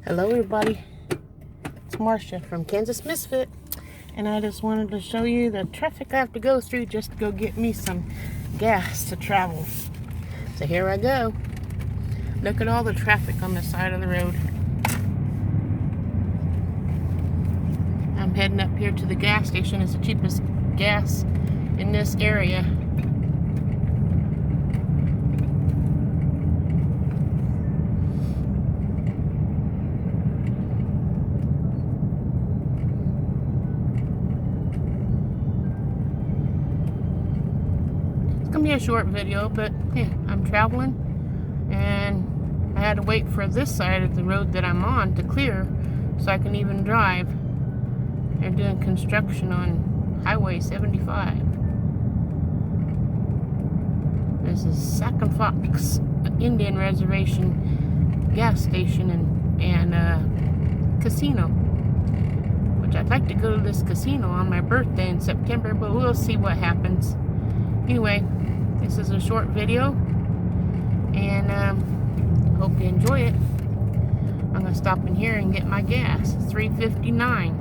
Hello everybody, it's Marcia from Kansas Misfit, and I just wanted to show you the traffic I have to go through just to go get me some gas to travel. So here I go. Look at all the traffic on the side of the road. I'm heading up here to the gas station. It's the cheapest gas in this area. It's gonna be a short video, but yeah, I'm traveling and I had to wait for this side of the road that I'm on to clear so I can even drive. They're doing construction on Highway 75. This is Sac and Fox Indian Reservation gas station and casino, which I'd like to go to this casino on my birthday in September, but we'll see what happens. Anyway, this is a short video, and hope you enjoy it. I'm gonna stop in here and get my gas. $3.59.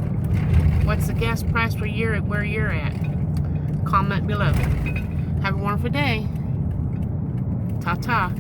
What's the gas price where you're at? Comment below. Have a wonderful day. Ta-ta.